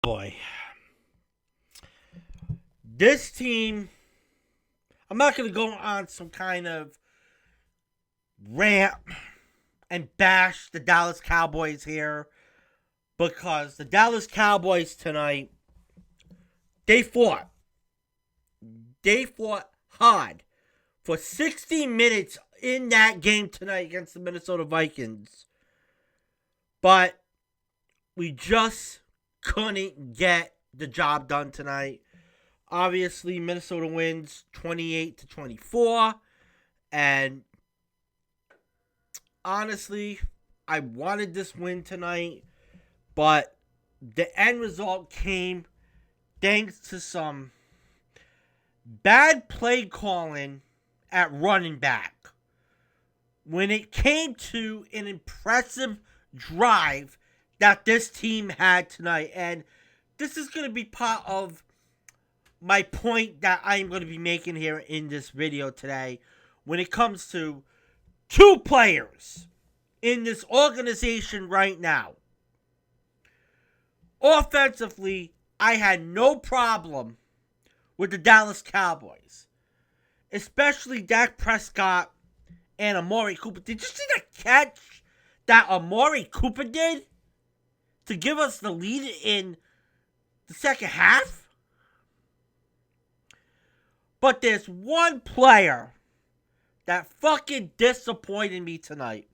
Boy, this team, I'm not going to go on some kind of rant and bash the Dallas Cowboys here because the Dallas Cowboys tonight, they fought. They fought hard for 60 minutes in that game tonight against the Minnesota Vikings. But we just couldn't get the job done tonight. Obviously, Minnesota wins 28-24. And honestly, I wanted this win tonight. But the end result came thanks to some bad play calling at running back. When it came to an impressive drive that this team had tonight. And this is going to be part of my point that I'm going to be making here in this video today when it comes to two players in this organization right now. Offensively, I had no problem with the Dallas Cowboys, especially Dak Prescott and Amari Cooper. Did you see the catch that Amari Cooper did to give us the lead in the second half? But there's one player that fucking disappointed me tonight.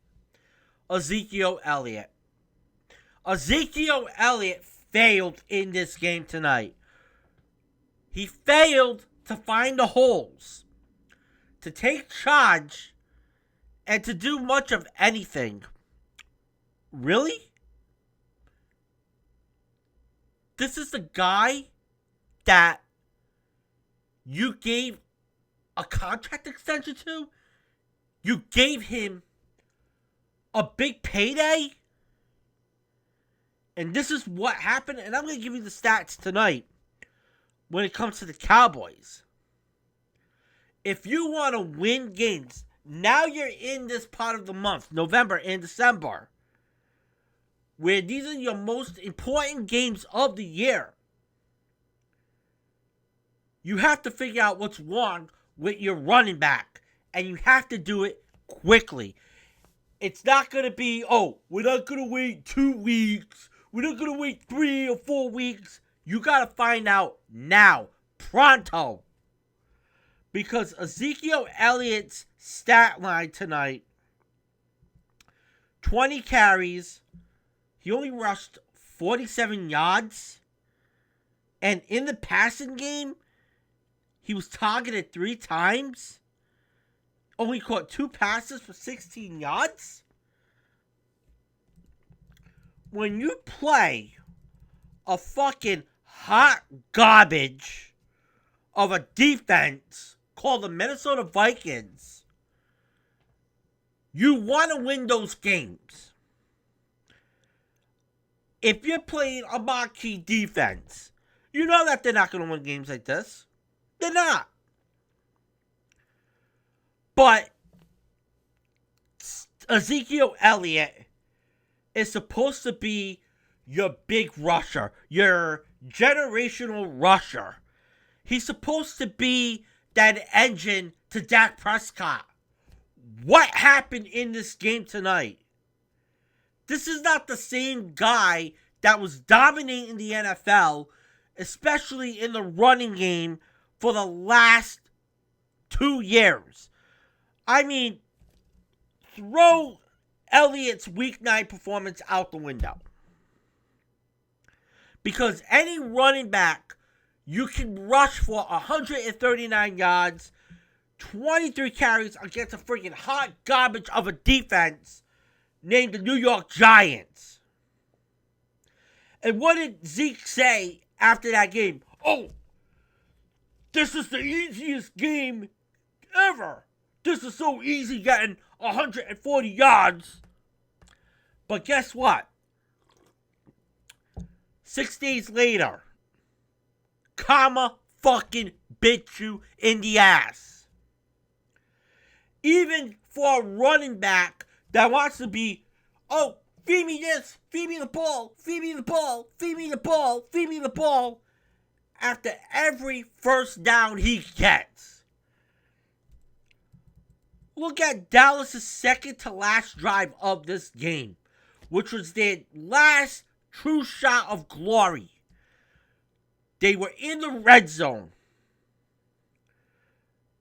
Ezekiel Elliott. Ezekiel Elliott failed in this game tonight. He failed to find the holes, to take charge, and to do much of anything. Really? This is the guy that you gave a contract extension to? You gave him a big payday? And this is what happened. And I'm going to give you the stats tonight when it comes to the Cowboys. If you want to win games, now you're in this part of the month, November and December, where these are your most important games of the year. You have to figure out what's wrong with your running back. And you have to do it quickly. It's not going to be, we're not going to wait 2 weeks. We're not going to wait 3 or 4 weeks. You got to find out now. Pronto. Because Ezekiel Elliott's stat line tonight, 20 carries. He only rushed 47 yards. And in the passing game, he was targeted 3 times. Only caught 2 passes for 16 yards. When you play a fucking hot garbage of a defense called the Minnesota Vikings, you want to win those games. If you're playing a marquee defense, you know that they're not going to win games like this. They're not. But Ezekiel Elliott is supposed to be your big rusher, your generational rusher. He's supposed to be that engine to Dak Prescott. What happened in this game tonight? This is not the same guy that was dominating the NFL, especially in the running game, for the last 2 years. I mean, throw Elliott's week 9 performance out the window. Because any running back, you can rush for 139 yards, 23 carries against a freaking hot garbage of a defense named the New York Giants. And what did Zeke say after that game? This is the easiest game ever. This is so easy getting 140 yards. But guess what? 6 days later, karma fucking bit you in the ass. Even for a running back that wants to be, feed me this, feed me the ball, feed me the ball, feed me the ball, feed me the ball, after every first down he gets. Look at Dallas' second to last drive of this game, which was their last true shot of glory. They were in the red zone.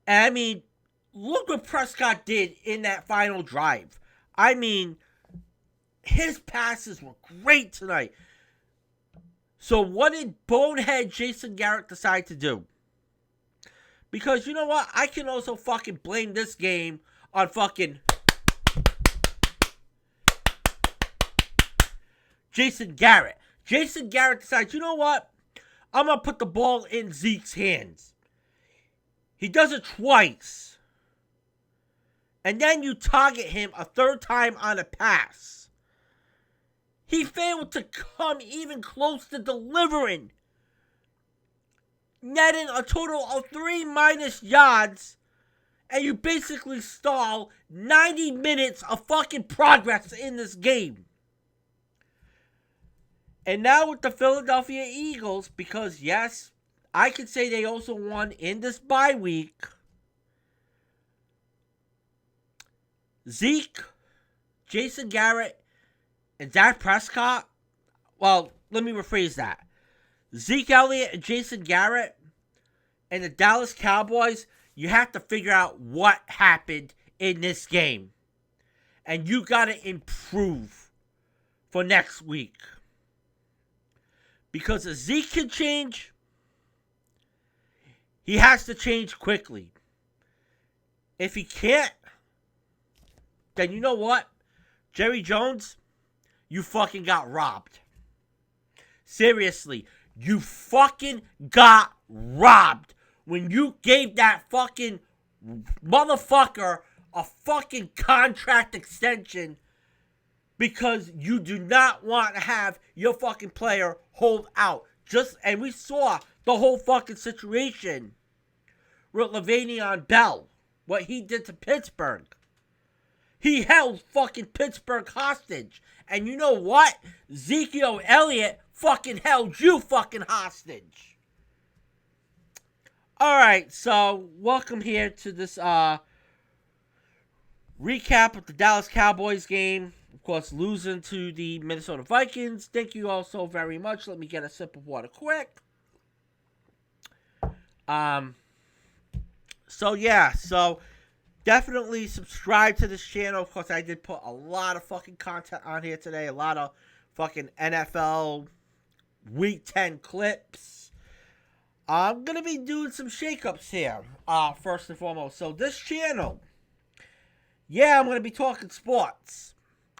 And I mean, look what Prescott did in that final drive. I mean, his passes were great tonight. So what did bonehead Jason Garrett decide to do? Because you know what? I can also fucking blame this game on fucking Jason Garrett. Jason Garrett decides, you know what? I'm going to put the ball in Zeke's hands. He does it twice. And then you target him a third time on a pass. He failed to come even close to delivering, netting a total of 3 minus yards, and you basically stall 90 minutes of fucking progress in this game. And now with the Philadelphia Eagles, because yes, I could say they also won in this bye week, Zeke, Jason Garrett, and Dak Prescott, well, let me rephrase that. Zeke Elliott and Jason Garrett and the Dallas Cowboys, you have to figure out what happened in this game. And you got to improve for next week. Because if Zeke can change, he has to change quickly. If he can't, then you know what? Jerry Jones, you fucking got robbed. Seriously, you fucking got robbed when you gave that fucking motherfucker a fucking contract extension because you do not want to have your fucking player hold out. And we saw the whole fucking situation with Le'Veon Bell, what he did to Pittsburgh. He held fucking Pittsburgh hostage. And you know what? Ezekiel Elliott fucking held you fucking hostage. Alright, so welcome here to this recap of the Dallas Cowboys game. Of course, losing to the Minnesota Vikings. Thank you all so very much. Let me get a sip of water quick. So definitely subscribe to this channel. Of course, I did put a lot of fucking content on here today. A lot of fucking NFL Week 10 clips. I'm going to be doing some shakeups here, first and foremost. So this channel, I'm going to be talking sports.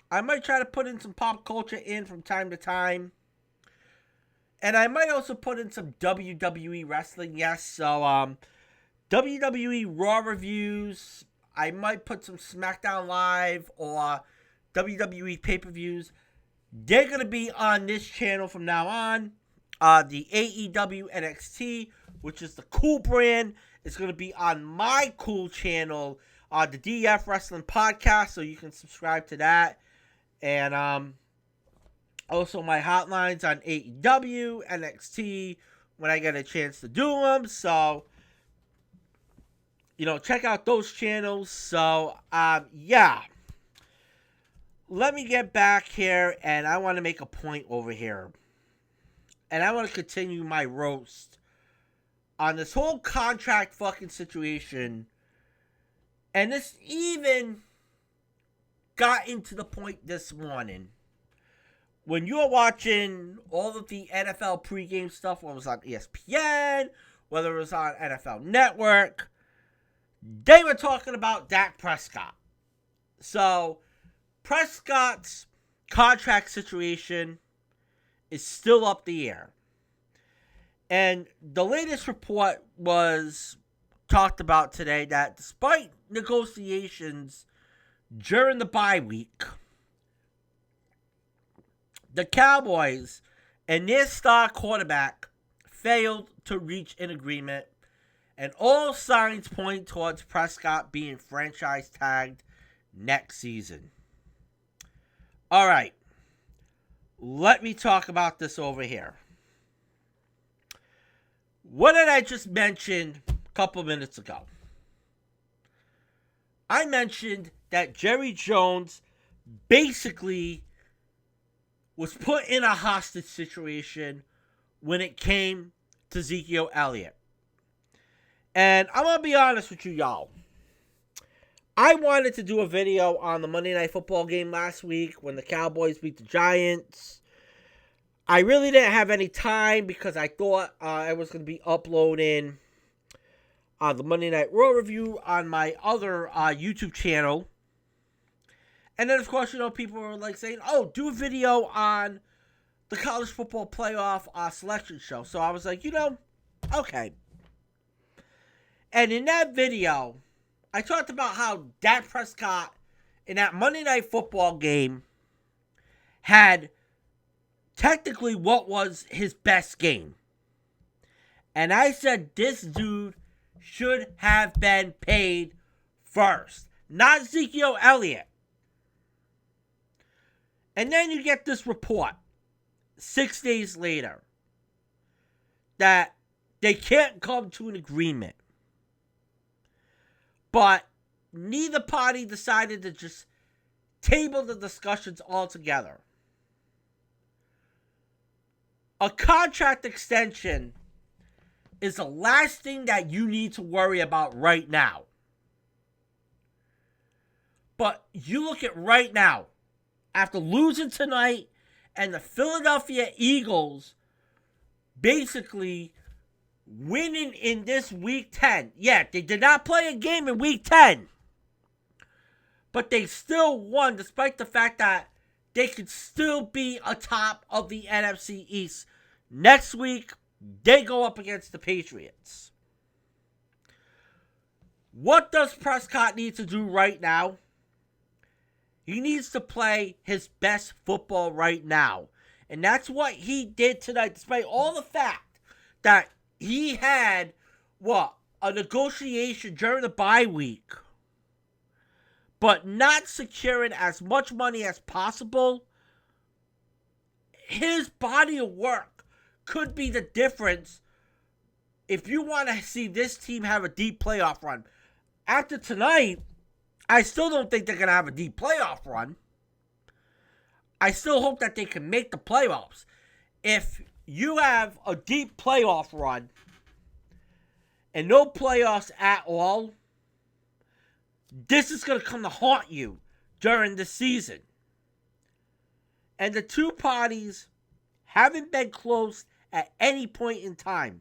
I might try to put in some pop culture in from time to time. And I might also put in some WWE wrestling, yes. So, WWE Raw reviews. I might put some SmackDown Live or WWE pay-per-views. They're going to be on this channel from now on. The AEW NXT, which is the Cool brand, is going to be on my Cool channel, the DF Wrestling Podcast, so you can subscribe to that. And also my hotlines on AEW, NXT, when I get a chance to do them. So, check out those channels. So, let me get back here, and I want to make a point over here. And I want to continue my roast on this whole contract fucking situation. And this even got into the point this morning. When you're watching all of the NFL pregame stuff, whether it was on ESPN, whether it was on NFL Network, they were talking about Dak Prescott. So, Prescott's contract situation is still up the air. And the latest report was talked about today that despite negotiations during the bye week, the Cowboys and their star quarterback failed to reach an agreement, and all signs point towards Prescott being franchise tagged next season. Alright, let me talk about this over here. What did I just mention a couple minutes ago? I mentioned that Jerry Jones basically was put in a hostage situation when it came to Ezekiel Elliott. And I'm going to be honest with you, y'all. I wanted to do a video on the Monday Night Football game last week when the Cowboys beat the Giants. I really didn't have any time because I thought I was going to be uploading the Monday Night Raw review on my other YouTube channel. And then, of course, people were like saying, oh, do a video on the college football playoff selection show. So I was like, okay. And in that video, I talked about how Dak Prescott in that Monday Night Football game had technically what was his best game. And I said this dude should have been paid first, not Ezekiel Elliott. And then you get this report 6 days later that they can't come to an agreement. But neither party decided to just table the discussions altogether. A contract extension is the last thing that you need to worry about right now. But you look at right now, after losing tonight and the Philadelphia Eagles basically winning in this Week 10. Yeah, they did not play a game in Week 10. But they still won despite the fact that they could still be atop of the NFC East. Next week, they go up against the Patriots. What does Prescott need to do right now? He needs to play his best football right now. And that's what he did tonight, despite all the fact that he had, a negotiation during the bye week, but not securing as much money as possible. His body of work could be the difference if you want to see this team have a deep playoff run. After tonight, I still don't think they're going to have a deep playoff run. I still hope that they can make the playoffs. If you have a deep playoff run and no playoffs at all, this is going to come to haunt you during the season. And the two parties haven't been close at any point in time.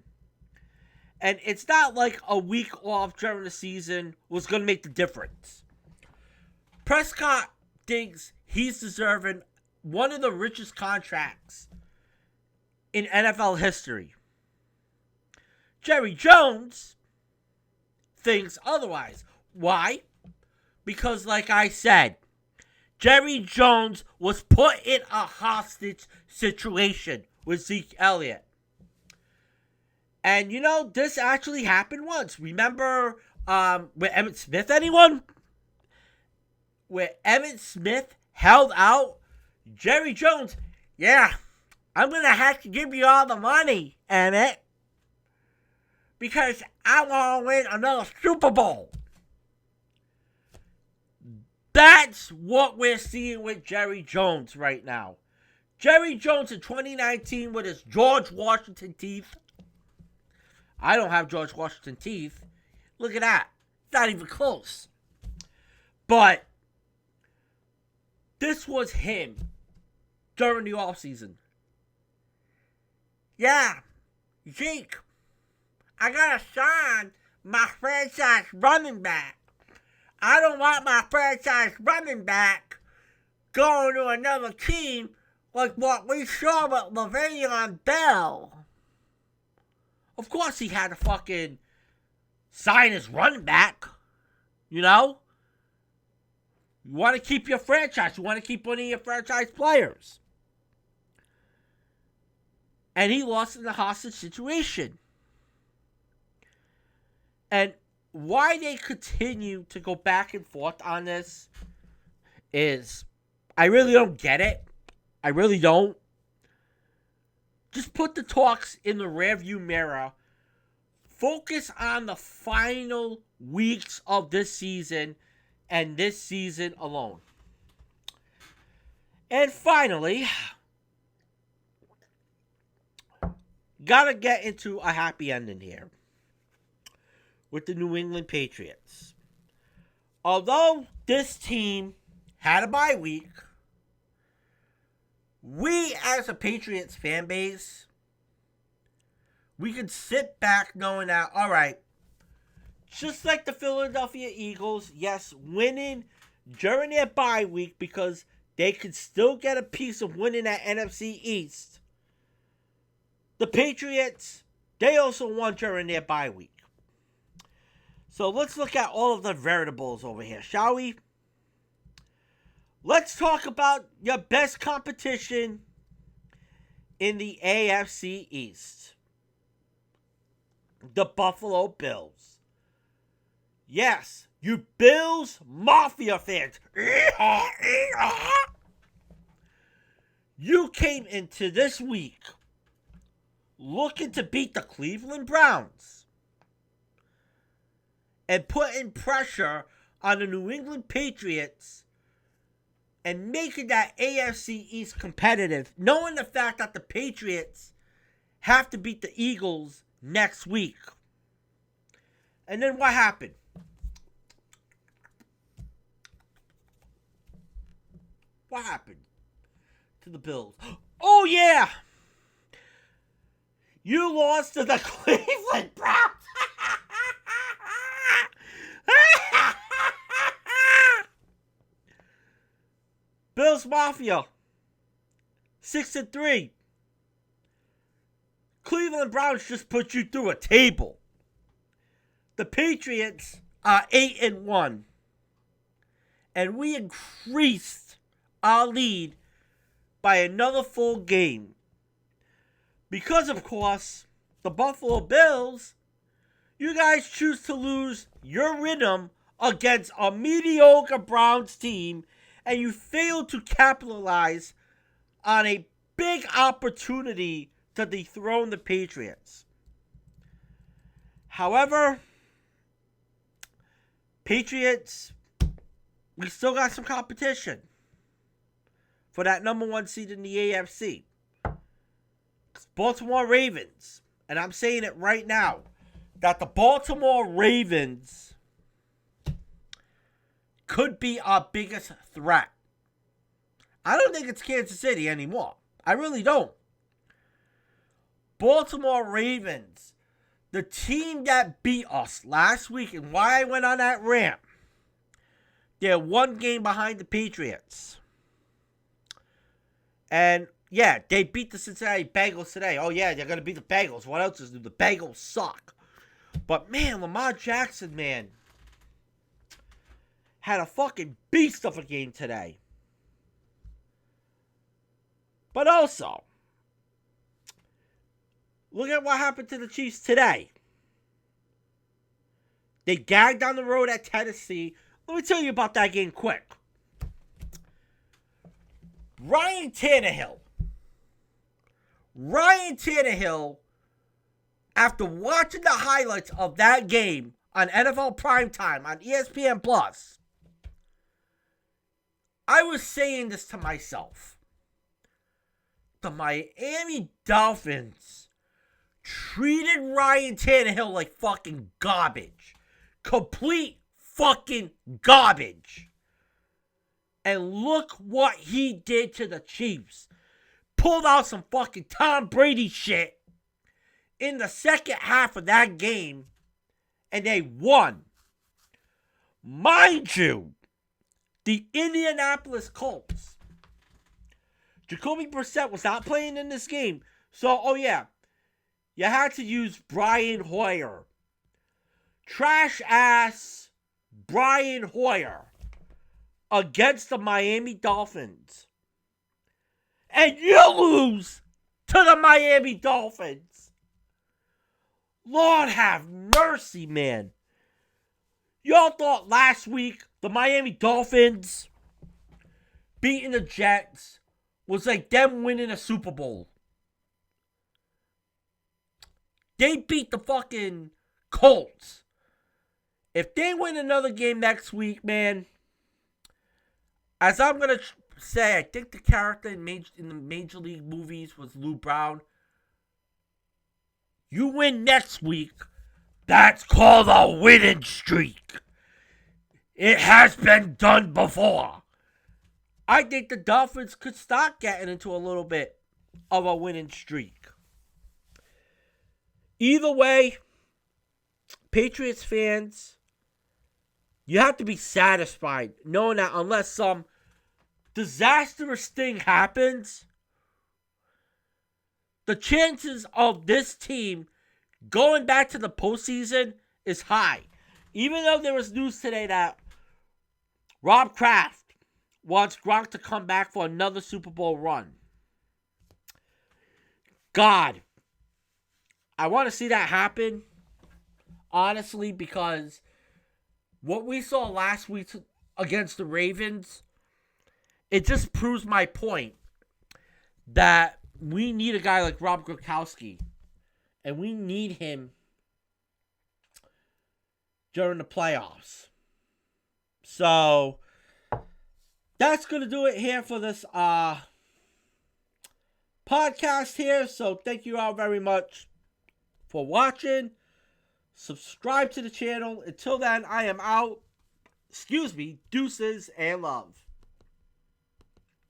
And it's not like a week off during the season was going to make the difference. Prescott thinks he's deserving one of the richest contracts in NFL history. Jerry Jones thinks otherwise. Why? Because, like I said, Jerry Jones was put in a hostage situation with Zeke Elliott. And, this actually happened once. Remember with Emmitt Smith, anyone? Where Emmitt Smith held out, Jerry Jones, I'm going to have to give you all the money, Emmitt, because I want to win another Super Bowl. That's what we're seeing with Jerry Jones right now. Jerry Jones in 2019 with his George Washington teeth. I don't have George Washington teeth. Look at that. It's not even close. But this was him during the offseason. Yeah, Zeke, I gotta sign my franchise running back. I don't want my franchise running back going to another team like what we saw with Le'Veon Bell. Of course he had to fucking sign his running back. You want to keep your franchise. You want to keep one of your franchise players. And he lost in the hostage situation. And why they continue to go back and forth on this is, I really don't get it. I really don't. just put the talks in the rearview mirror. Focus on the final weeks of this season and this season alone. And finally, gotta get into a happy ending here with the New England Patriots. Although this team had a bye week, we as a Patriots fan base, we could sit back knowing that, all right, just like the Philadelphia Eagles, yes, winning during their bye week because they could still get a piece of winning that NFC East. The Patriots, they also won during their bye week. So let's look at all of the variables over here, shall we? Let's talk about your best competition in the AFC East. The Buffalo Bills. Yes, you Bills Mafia fans. You came into this week looking to beat the Cleveland Browns and putting pressure on the New England Patriots and making that AFC East competitive, knowing the fact that the Patriots have to beat the Eagles next week. And then what happened? What happened to the Bills? Oh, yeah! You lost to the Cleveland Browns! Bills Mafia, 6-3. Cleveland Browns just put you through a table. The Patriots are 8-1. And we increased our lead by another full game. Because, of course, the Buffalo Bills, you guys choose to lose your rhythm against a mediocre Browns team, and you fail to capitalize on a big opportunity to dethrone the Patriots. However, Patriots, we still got some competition for that number one seed in the AFC. Baltimore Ravens, and I'm saying it right now, that the Baltimore Ravens could be our biggest threat. I don't think it's Kansas City anymore. I really don't. Baltimore Ravens, the team that beat us last week, and why I went on that rant, they're one game behind the Patriots. And yeah, they beat the Cincinnati Bengals today. Oh yeah, they're going to beat the Bengals. What else is new? The Bengals suck. But man, Lamar Jackson, man, had a fucking beast of a game today. But also, look at what happened to the Chiefs today. They gagged on the road at Tennessee. Let me tell you about that game quick. Ryan Tannehill, after watching the highlights of that game on NFL Primetime on ESPN Plus, I was saying this to myself. The Miami Dolphins treated Ryan Tannehill like fucking garbage. Complete fucking garbage. And look what he did to the Chiefs. Pulled out some fucking Tom Brady shit in the second half of that game. And they won. Mind you, the Indianapolis Colts, Jacoby Brissett was not playing in this game. So, oh yeah, you had to use Brian Hoyer. Trash ass Brian Hoyer against the Miami Dolphins. And you lose to the Miami Dolphins. Lord have mercy, man. Y'all thought last week the Miami Dolphins beating the Jets was like them winning a Super Bowl. They beat the fucking Colts. If they win another game next week, man, as I'm going to say, I think the character in the Major League movies was Lou Brown. You win next week, that's called a winning streak. It has been done before. I think the Dolphins could start getting into a little bit of a winning streak. Either way, Patriots fans, you have to be satisfied knowing that unless some disastrous thing happens, the chances of this team going back to the postseason is high. Even though there was news today that Rob Kraft wants Gronk to come back for another Super Bowl run. God, I want to see that happen, honestly, because what we saw last week against the Ravens, it just proves my point that we need a guy like Rob Gronkowski, and we need him during the playoffs. So that's going to do it here for this podcast here. So thank you all very much for watching. Subscribe to the channel. Until then, I am out. Deuces and love.